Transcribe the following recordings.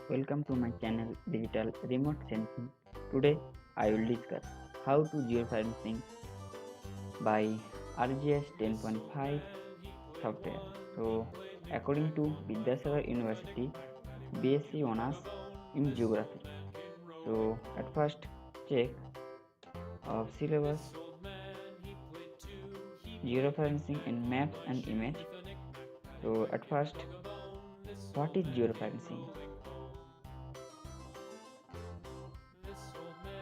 welcome to my channel Digital Remote Sensing. Today I will discuss how to georeferencing by ArcGIS 10.5 software. So according to Vidyasagar University BSc Honors in Geography. So at first check of syllabus, georeferencing in map and image. So at first, what is georeferencing?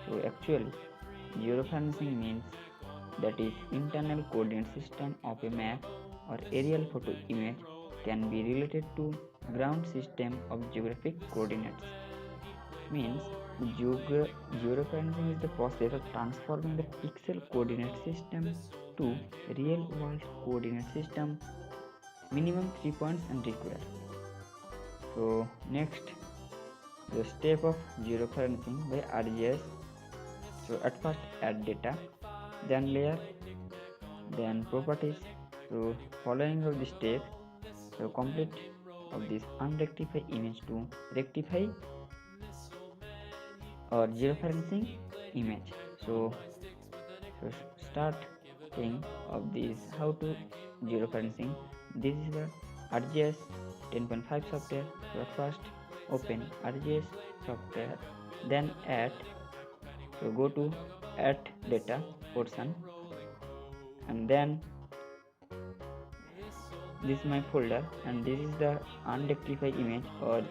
So actually, georeferencing means that is internal coordinate system of a map or aerial photo image can be related to ground system of geographic coordinates. Means georeferencing is the process of transforming the pixel coordinate system to real world coordinate system, minimum 3 points and required. So next, the step of georeferencing by ArcGIS. So at first add data, then layer, then properties. So following of the step, the complete of this unrectified image to rectify or georeferencing image. So starting of this how to georeferencing. This is the ArcGIS 10.5 software. So at first open ArcGIS software, then add. So go to add data portion, and then this is my folder, and this is the unrectified image or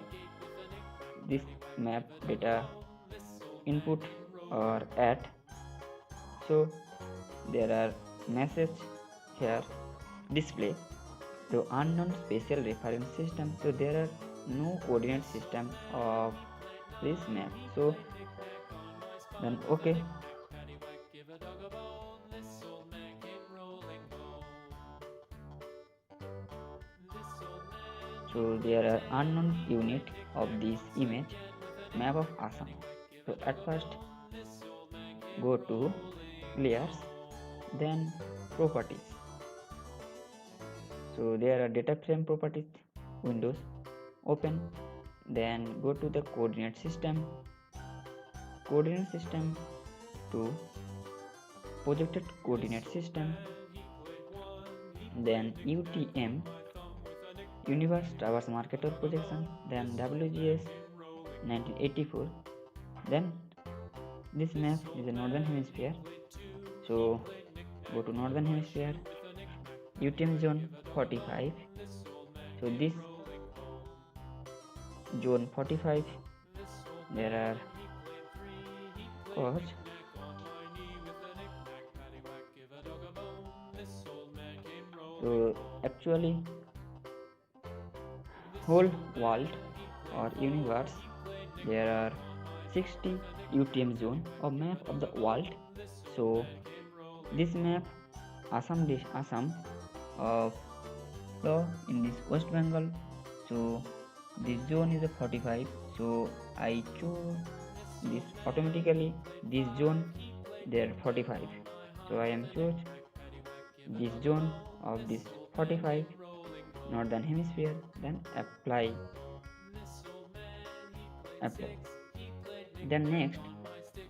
this map data input or add. So there are message here display the unknown spatial reference system. So there are no coordinate system of this map. So then okay, so there are unknown unit of this image map of Assam. So at first go to layers, then properties. So there are data frame properties windows, open, then go to the coordinate system to projected coordinate system, then UTM universe traverse marketer projection, then WGS 1984. Then this map is the northern hemisphere, so go to northern hemisphere, UTM zone 45. So this zone 45 there are codes. So actually whole world or universe there are 60 UTM zone or map of the world. So this map Assam of law in this West Bengal. So this zone is a 45. So I choose this automatically. This zone there 45. So I am choose this zone of this 45 northern hemisphere. Then apply. Then next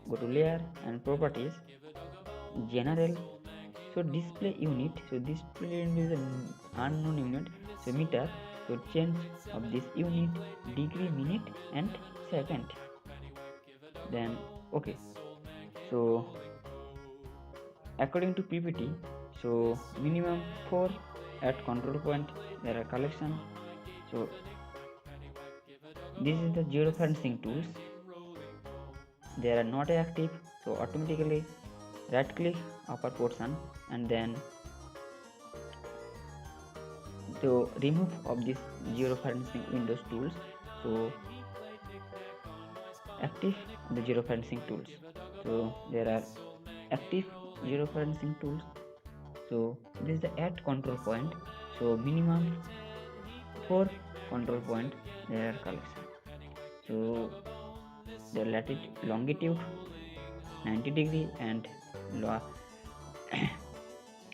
go to layer and properties, general. So display unit. So display unit is an unknown unit. So meter. So change of this unit, degree, minute and second. Then okay. So according to PPT, so minimum 4 at control point there are collection. So this is the georeferencing tools. They are not active, so automatically right click upper portion and then to remove of this georeferencing windows tools. So active the georeferencing tools. So there are active georeferencing tools. So this is the add control point. So minimum 4 control point there are collection. So the latitude longitude 90 degree and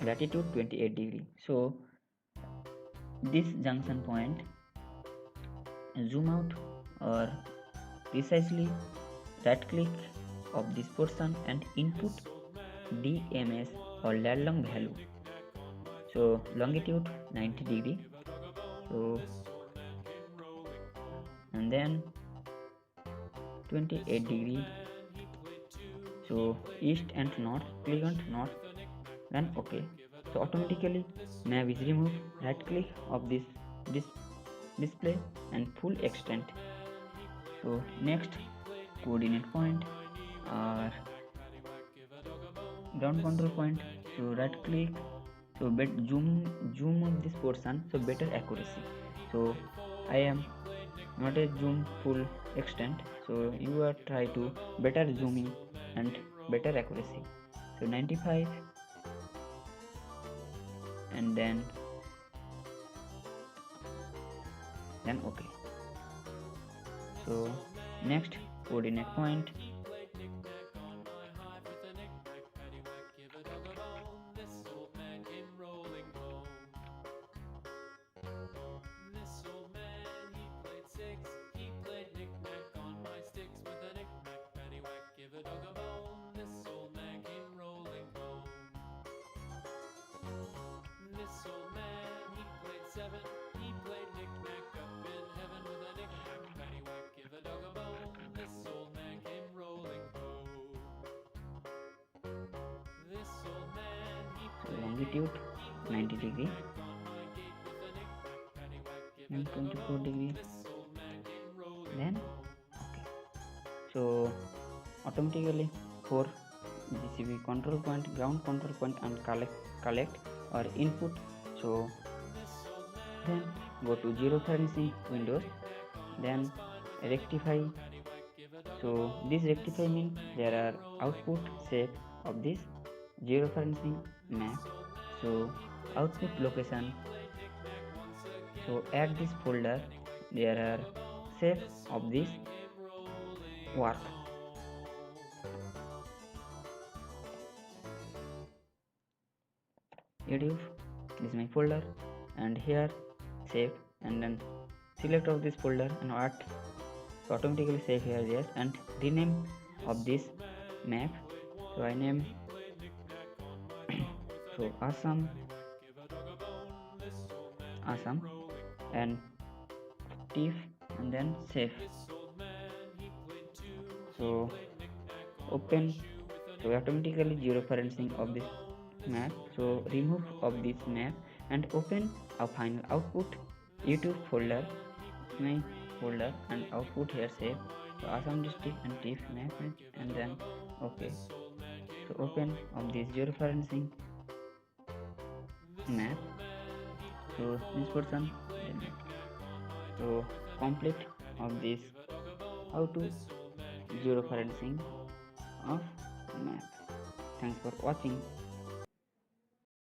latitude 28 degree. So this junction point zoom out or precisely right click of this portion and input DMS or lat long value. So longitude 90 degree. So and then 28 degree. So east and north, click on north, then OK. So automatically map is removed. Right click of this display and full extent. So next coordinate point or ground control point. So right click, so zoom of this portion, so better accuracy. So I am not a zoom full extent, so you are try to better zooming and better accuracy. So 95 and then OK. So next coordinate point. Longitude 90 degree and 24 degree, then OK. So automatically for GCB control point, ground control point and collect or input. So then go to georeferencing windows, then rectify. So this rectify means there are output shape of this georeferencing map. So output location, so add this folder, there are shape of this work. YouTube, this is my folder, and here save, and then select of this folder and art, so automatically save here. Yes, and rename of this map, so I name so Assam and TIFF and then save. So open, so automatically georeferencing of this map, so remove of this map and open a final output YouTube folder, my folder, and output here save. So Assam district and TIFF map and then OK. So open of this georeferencing map, so this person, so complete of this how to georeferencing of map. Thanks for watching.